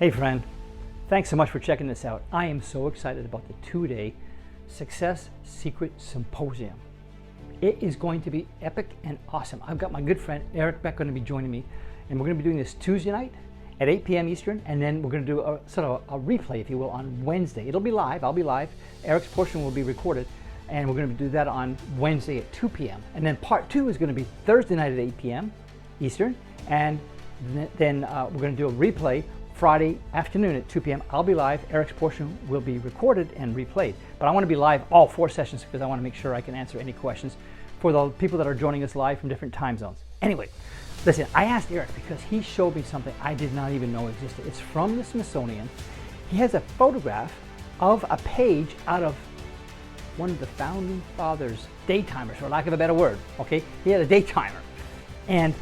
Hey friend, thanks so much for checking this out. I am so excited about the 2-day Success Secret Symposium. It is going to be epic and awesome. I've got my good friend Eric Beck going to be joining me, and we're going to be doing this Tuesday night at 8 p.m. Eastern, and then we're going to do a sort of a replay, if you will, on Wednesday. It'll be live. I'll be live. Eric's portion will be recorded, and we're going to do that on Wednesday at 2 p.m. And then part 2 is going to be Thursday night at 8 p.m. Eastern, and then we're going to do a replay Friday afternoon at 2 p.m. I'll be live. Eric's portion will be recorded and replayed. But I want to be live all 4 sessions because I want to make sure I can answer any questions for the people that are joining us live from different time zones. Anyway, listen, I asked Eric because he showed me something I did not even know existed. It's from the Smithsonian. He has a photograph of a page out of one of the founding fathers' daytimers, for lack of a better word. Okay, he had a daytimer, and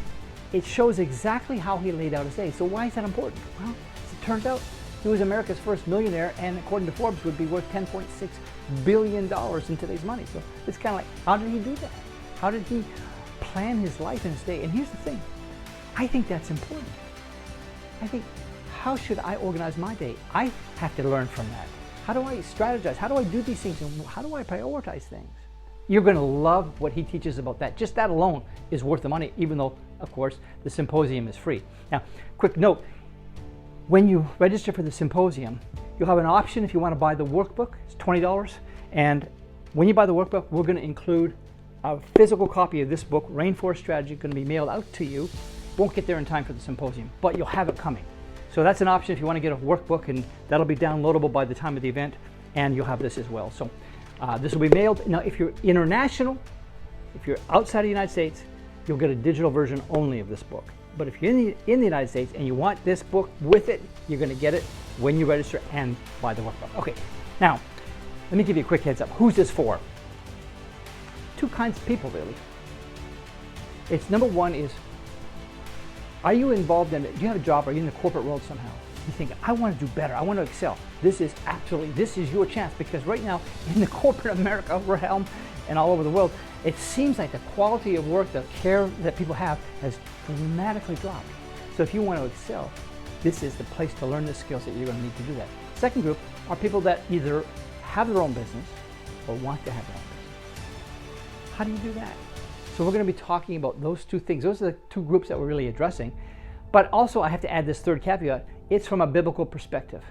it shows exactly how he laid out his day. So why is that important? Well, as it turns out, he was America's first millionaire, and according to Forbes, would be worth $10.6 billion in today's money. So it's kind of like, how did he do that? How did he plan his life and his day? And here's the thing, I think that's important. I think, how should I organize my day? I have to learn from that. How do I strategize? How do I do these things? And how do I prioritize things? You're going to love what he teaches about that. Just that alone is worth the money, even though, of course, the symposium is free. Now, quick note, when you register for the symposium, you'll have an option if you want to buy the workbook. It's $20. And when you buy the workbook, we're going to include a physical copy of this book, Rainforest Strategy, going to be mailed out to you. Won't get there in time for the symposium, but you'll have it coming. So that's an option if you want to get a workbook, and that'll be downloadable by the time of the event, and you'll have this as well. So this will be mailed. Now, if you're international, if you're outside of the United States, you'll get a digital version only of this book. But if you're in the United States and you want this book with it, you're going to get it when you register and buy the workbook. Okay, now, let me give you a quick heads up. Who's this for? 2 kinds of people, really. It's number one is, are you involved in it? Do you have a job? Are you in the corporate world somehow? You think, I want to do better. I want to excel. This is your chance, because right now in the corporate America realm and all over the world, it seems like the quality of work, the care that people have has dramatically dropped. So if you want to excel, this is the place to learn the skills that you're going to need to do that. Second group are people that either have their own business or want to have their own business. How do you do that? So we're going to be talking about those 2 things. Those are the 2 groups that we're really addressing. But also I have to add this third caveat. It's from a biblical perspective.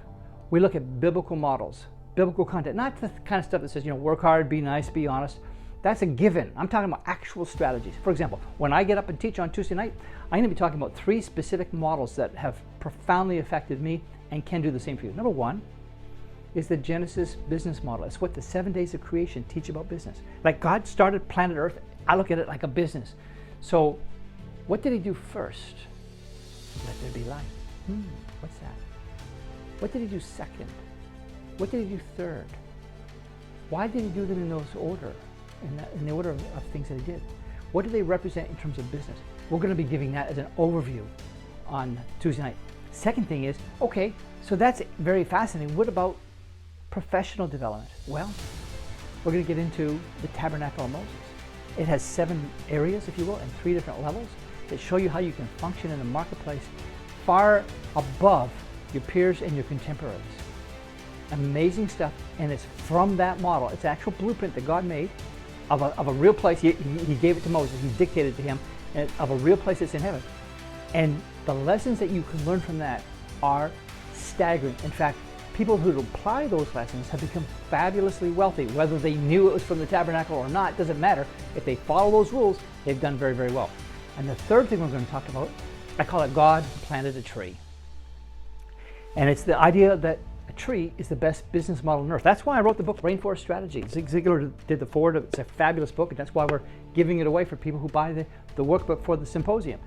We look at biblical models, biblical content, not the kind of stuff that says, work hard, be nice, be honest. That's a given. I'm talking about actual strategies. For example, when I get up and teach on Tuesday night, I'm going to be talking about 3 specific models that have profoundly affected me and can do the same for you. Number 1 is the Genesis business model. It's what the 7 days of creation teach about business. Like God started planet Earth, I look at it like a business. So what did he do first? Let there be light. What's that? What did he do second? What did he do third? Why did he do them in those order? In the order of things that he did. What do they represent in terms of business? We're going to be giving that as an overview on Tuesday night. Second thing is, okay, so that's very fascinating. What about professional development? Well, we're going to get into the Tabernacle of Moses. It has 7 areas, if you will, and 3 different levels that show you how you can function in the marketplace far above your peers and your contemporaries. Amazing stuff, and it's from that model. It's an actual blueprint that God made of a real place. He gave it to Moses. He dictated it to him, and of a real place that's in heaven. And the lessons that you can learn from that are staggering. In fact, people who apply those lessons have become fabulously wealthy. Whether they knew it was from the tabernacle or not, doesn't matter. If they follow those rules, they've done very, very well. And the third thing we're going to talk about, I call it God planted a tree. And it's the idea that a tree is the best business model on earth. That's why I wrote the book, Rainforest Strategy. Zig Ziglar did the foreword. It's a fabulous book, and that's why we're giving it away for people who buy the workbook for the symposium.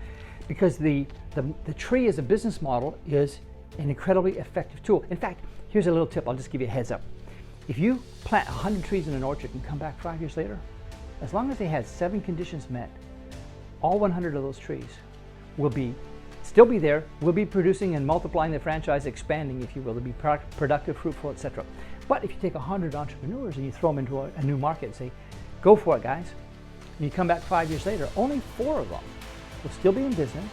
Because the tree as a business model is an incredibly effective tool. In fact, here's a little tip. I'll just give you a heads up. If you plant 100 trees in an orchard and come back 5 years later, as long as they had 7 conditions met, all 100 of those trees will still be there, will be producing and multiplying the franchise, expanding, if you will, to be productive, fruitful, etc. But if you take 100 entrepreneurs and you throw them into a new market and say, go for it, guys, and you come back 5 years later, only 4 of them will still be in business,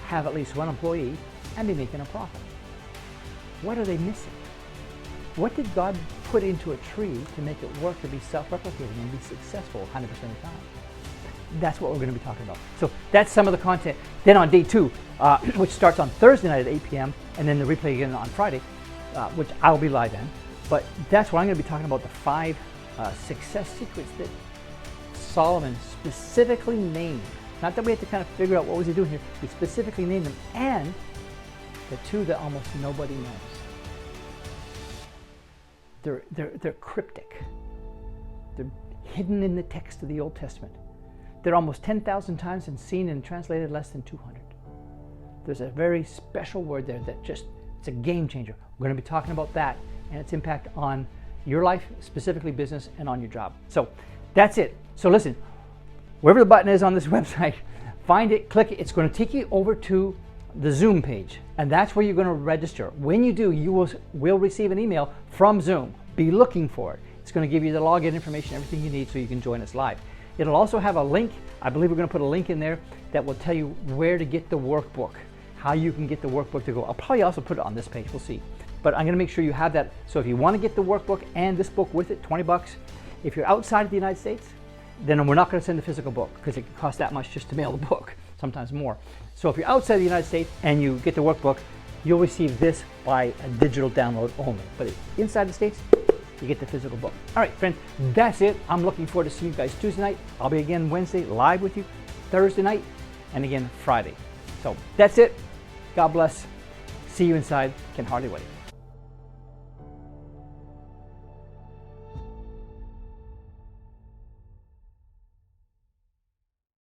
have at least 1 employee, and be making a profit. What are they missing? What did God put into a tree to make it work to be self-replicating and be successful 100% of the time? That's what we're going to be talking about. So that's some of the content. Then on day 2, which starts on Thursday night at 8 p.m. and then the replay again on Friday, which I'll be live in. But that's where I'm going to be talking about the 5 success secrets that Solomon specifically named. Not that we have to kind of figure out what was he doing here. He specifically named them, and the 2 that almost nobody knows. They're cryptic. They're hidden in the text of the Old Testament. They're almost 10,000 times and seen and translated less than 200. There's a very special word there that it's a game changer. We're going to be talking about that and its impact on your life, specifically business, and on your job. So that's it. So listen, wherever the button is on this website, find it, click it. It's going to take you over to the Zoom page, and that's where you're going to register. When you do, you will receive an email from Zoom. Be looking for it. It's going to give you the login information, everything you need so you can join us live. It'll also have a link. I believe we're going to put a link in there that will tell you where to get the workbook, how you can get the workbook to go. I'll probably also put it on this page. We'll see. But I'm going to make sure you have that. So if you want to get the workbook and this book with it, $20. If you're outside of the United States, then we're not going to send the physical book because it can cost that much just to mail the book, sometimes more. So if you're outside the United States and you get the workbook, you'll receive this by a digital download only. But inside the States, you get the physical book. All right, friends, that's it. I'm looking forward to seeing you guys Tuesday night. I'll be again Wednesday live with you, Thursday night, and again Friday. So that's it. God bless. See you inside. Can hardly wait.